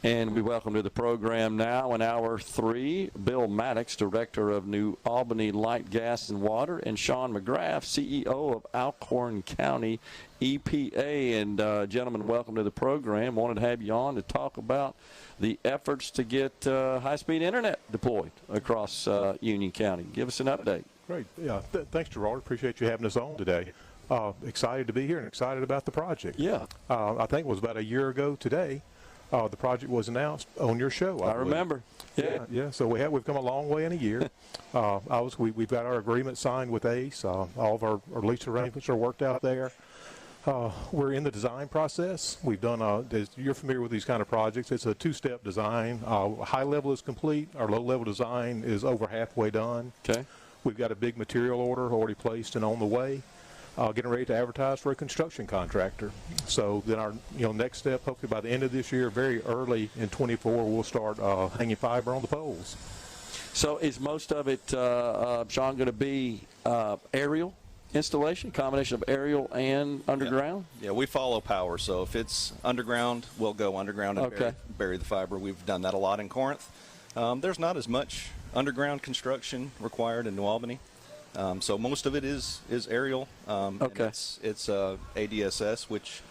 And we welcome to the program now in Hour 3, Bill Mattox, Director of New Albany Light, Gas, and Water, and Sean McGrath, CEO of Alcorn County EPA. And, gentlemen, welcome to the program. Wanted to have you on to talk about the efforts to get high-speed internet deployed across Union County. Give us an update. Great. Yeah. Thanks, Gerard. Appreciate you having us on today. Excited to be here and excited about the project. Yeah. I think it was about a year ago today. The project was announced on your show. I remember. Yeah. So we've come a long way in a year. We've got our agreement signed with ACE. All of our lease arrangements are worked out there. We're in the design process. We've done, you're familiar with these kind of projects. It's a two-step design. High level is complete. Our low level design is over halfway done. Okay. We've got a big material order already placed and on the way. Getting ready to advertise for a construction contractor. So then our next step, hopefully by the end of this year, very early in 24, we'll start hanging fiber on the poles. So is most of it, Sean, going to be aerial installation, combination of aerial and underground? Yeah, we follow power. So if it's underground, we'll go underground and bury the fiber. We've done that a lot in Corinth. There's not as much underground construction required in New Albany. So most of it is aerial. Okay. It's ADSS, which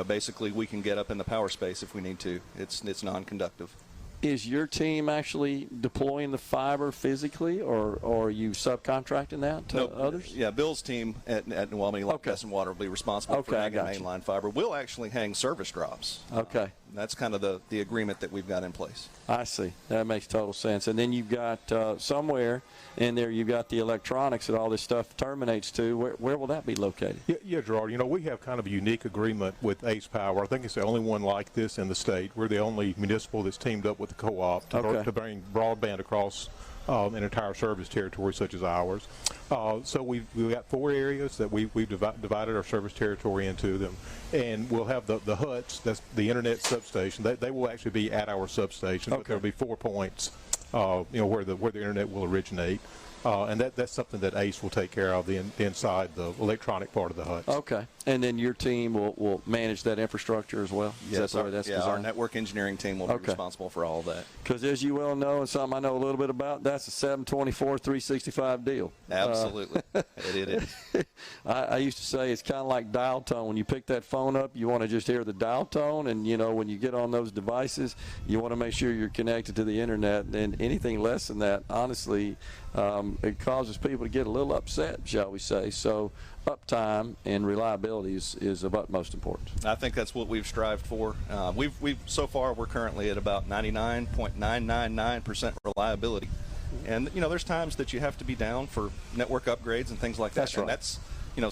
basically we can get up in the power space if we need to. It's non-conductive. Is your team actually deploying the fiber physically, or are you subcontracting that to others? Yeah, Bill's team at New Albany Light, Gas, and Water will be responsible for hanging mainline fiber. We'll actually hang service drops. Okay. That's kind of the agreement that we've got in place. I see. That makes total sense. And then you've got somewhere in there, you've got the electronics that all this stuff terminates to. Where will that be located? Yeah, Gerard. We have kind of a unique agreement with Ace Power. I think it's the only one like this in the state. We're the only municipal that's teamed up with the co-op to bring broadband across an entire service territory such as ours. So we've got 4 areas that we've divided our service territory into them. And we'll have the huts, that's the internet substation. They will actually be at our substation, but there'll be 4 points, where the internet will originate. And that's something that ACE will take care of, the inside, the electronic part of the huts. Okay. And then your team will manage that infrastructure as well? Yes, our network engineering team will be responsible for all of that. Because as you well know, and something I know a little bit about, that's a 7/24, 365 deal. Absolutely. It is. I used to say it's kind of like dial tone. When you pick that phone up, you want to just hear the dial tone. And, when you get on those devices, you want to make sure you're connected to the internet. And anything less than that, honestly, it causes people to get a little upset, shall we say. So uptime and reliability is of utmost importance. I think that's what we've strived for. We've so far we're currently at about 99.999% reliability. And there's times that you have to be down for network upgrades and things like that. That's right. And that's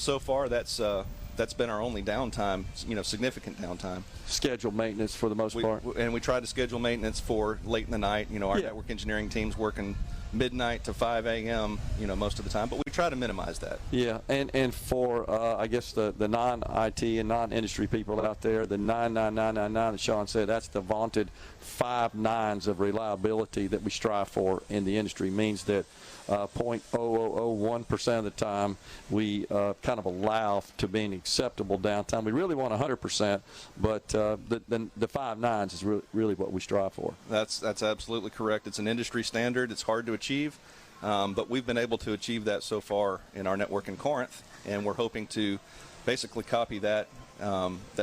so far that's been our only downtime, significant downtime. Scheduled maintenance for the most part. And we try to schedule maintenance for late in the night. Our network engineering team's working midnight to 5 a.m., most of the time, but we try to minimize that. Yeah, and for, I guess, the non-IT and non-industry people out there, the 99999 that Sean said, that's the vaunted 5 nines of reliability that we strive for in the industry, means that 0.0001% of the time we kind of allow to being acceptable downtime. We really want 100%, but the 5 nines is really what we strive for. That's absolutely correct. It's an industry standard. It's hard to achieve, but we've been able to achieve that so far in our network in Corinth, and we're hoping to basically copy that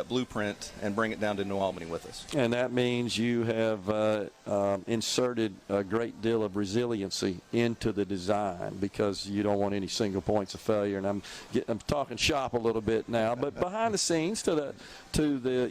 blueprint and bring it down to New Albany with us. And that means you have inserted a great deal of resiliency into the design, because you don't want any single points of failure. And I'm talking shop a little bit now, but behind the scenes to the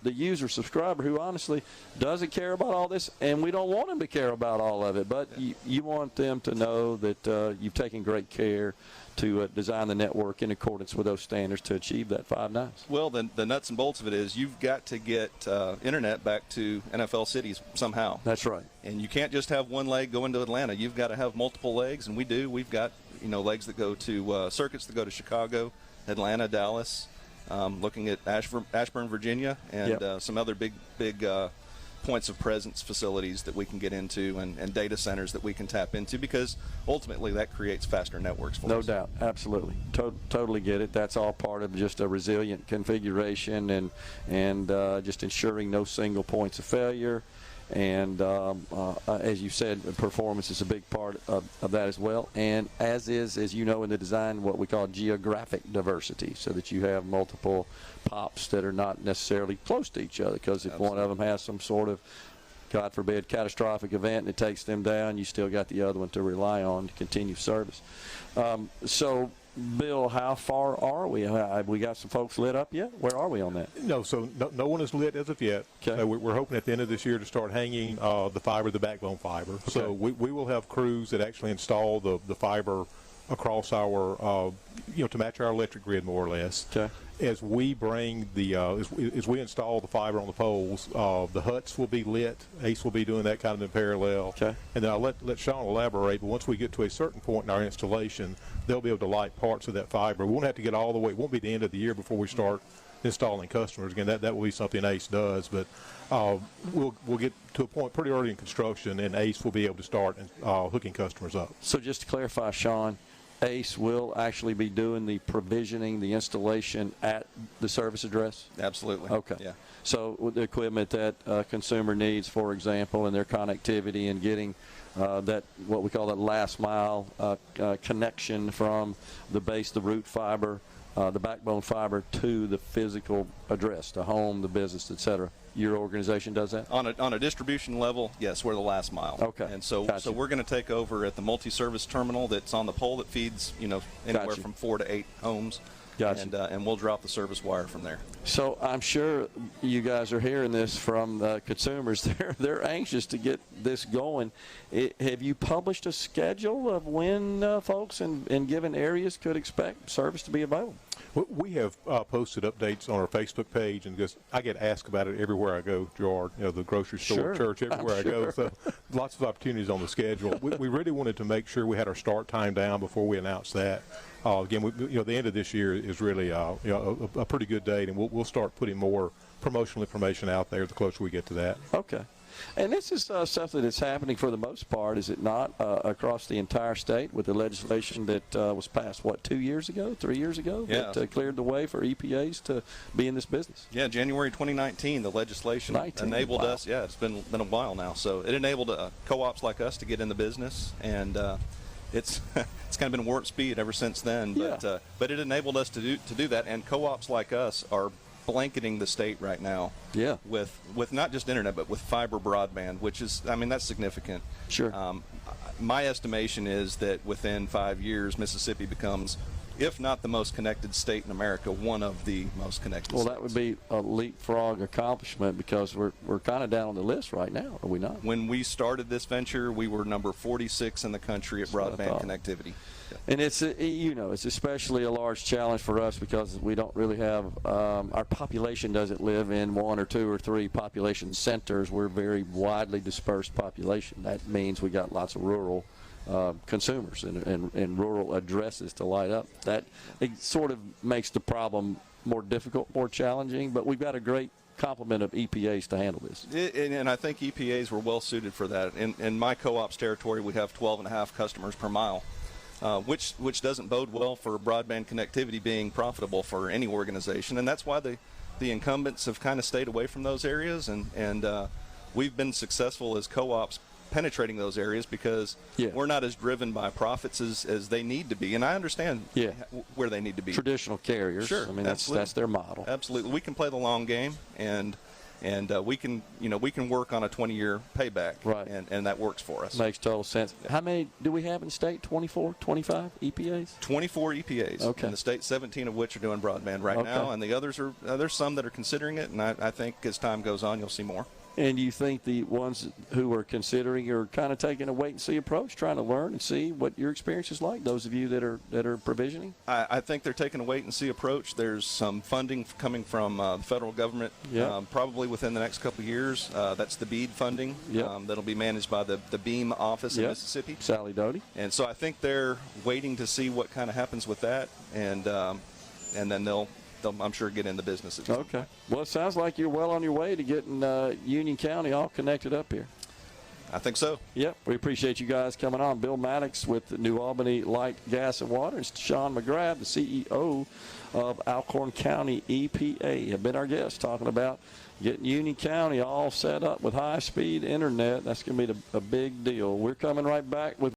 user subscriber who honestly doesn't care about all this, and we don't want them to care about all of it, but you want them to know that you've taken great care to design the network in accordance with those standards to achieve that 5 nines. Well, the nuts and bolts of it is you've got to get internet back to NFL cities somehow. That's right. And you can't just have one leg go into Atlanta. You've got to have multiple legs, and we do. We've got legs that go to circuits that go to Chicago, Atlanta, Dallas, looking at Ashburn, Virginia, and some other big points of presence facilities that we can get into and data centers that we can tap into, because ultimately that creates faster networks for us. No doubt. Absolutely. Totally get it. That's all part of just a resilient configuration and just ensuring no single points of failure. And as you said, performance is a big part of that as well. And as you know, in the design, what we call geographic diversity, so that you have multiple POPs that are not necessarily close to each other, because if one of them has some sort of, God forbid, catastrophic event and it takes them down, you still got the other one to rely on to continue service. So, Bill, how far are we? Have we got some folks lit up yet? Where are we on that? No, so no one is lit as of yet. Okay. We're hoping at the end of this year to start hanging the fiber, the backbone fiber. Okay. So we will have crews that actually install the fiber across our, to match our electric grid more or less. Okay. As we bring as we install the fiber on the poles, the huts will be lit. ACE will be doing that kind of in parallel. Okay. And then I'll let Sean elaborate, but once we get to a certain point in our installation, they'll be able to light parts of that fiber. We won't have to get all the way. It won't be the end of the year before we start installing customers. Again, that will be something ACE does, but we'll get to a point pretty early in construction, and ACE will be able to start hooking customers up. So just to clarify, Sean, ACE will actually be doing the provisioning, the installation at the service address? Absolutely. Okay. Yeah. So with the equipment that a consumer needs, for example, and their connectivity and getting that, what we call that last mile connection from the base, the root fiber, the backbone fiber to the physical address, the home, the business, et cetera. Your organization does that? On a distribution level, yes, we're the last mile. Okay. And so Gotcha. so we're going to take over at the multi-service terminal that's on the pole that feeds, anywhere Gotcha. from 4 to 8 homes. Gotcha. And we'll drop the service wire from there. So I'm sure you guys are hearing this from the consumers. They're anxious to get this going. Have you published a schedule of when folks in given areas could expect service to be available? We have posted updates on our Facebook page, and just I get asked about it everywhere I go, Gerard. The grocery store, Sure. church, everywhere I go. So lots of opportunities on the schedule. We really wanted to make sure we had our start time down before we announced that. Again, the end of this year is really a pretty good date, and we'll start putting more promotional information out there the closer we get to that. Okay. And this is something that's happening for the most part, is it not, across the entire state with the legislation that was passed, 2 years ago, 3 years ago, Yeah. that cleared the way for EPAs to be in this business? Yeah, January 2019, the legislation enabled wow. us. Yeah, it's been a while now. So it enabled co-ops like us to get in the business, and it's it's kind of been warp speed ever since then. Yeah. But it enabled us to do that, and co-ops like us are blanketing the state right now. Yeah. With not just internet, but with fiber broadband, which is, that's significant. Sure. My estimation is that within 5 years, Mississippi becomes, if not the most connected state in America, one of the most connected states. Well, that would be a leapfrog accomplishment, because we're kind of down on the list right now, are we not? When we started this venture, we were number 46 in the country at broadband connectivity. And it's especially a large challenge for us, because we don't really have our population doesn't live in 1 or 2 or 3 population centers. We're a very widely dispersed population. That means we got lots of rural consumers and rural addresses to light up. That it sort of makes the problem more difficult, more challenging, but we've got a great complement of EPAs to handle this. And I think EPAs were well suited for that. In my co-op's territory, we have 12.5 customers per mile. Which doesn't bode well for broadband connectivity being profitable for any organization, and that's why the incumbents have kind of stayed away from those areas, and we've been successful as co-ops penetrating those areas, because we're not as driven by profits as they need to be, and I understand where they need to be. Traditional carriers, sure, that's their model. Absolutely, we can play the long game, and we can work on a 20-year payback, right? And that works for us. Makes total sense. How many do we have in the state? 24, 25 EPAs? 24 EPAs. Okay. In the state, 17 of which are doing broadband right now, and the others are there's some that are considering it, and I think as time goes on, you'll see more. And you think the ones who are considering are kind of taking a wait-and-see approach, trying to learn and see what your experience is like, those of you that are provisioning? I think they're taking a wait-and-see approach. There's some funding coming from the federal government, probably within the next couple of years. That's the BEAD funding that'll be managed by the Beam office in Mississippi. Sally Doty. And so I think they're waiting to see what kind of happens with that, and then they'll they'll, I'm sure, get in the business at some Okay. point. Well, it sounds like you're well on your way to getting Union County all connected up here. I think so. Yep, we appreciate you guys coming on. Bill Mattox with the New Albany Light, Gas, and Water, and Sean McGrath, the CEO of Alcorn County EPA, have been our guests talking about getting Union County all set up with high-speed internet. That's going to be a big deal. We're coming right back with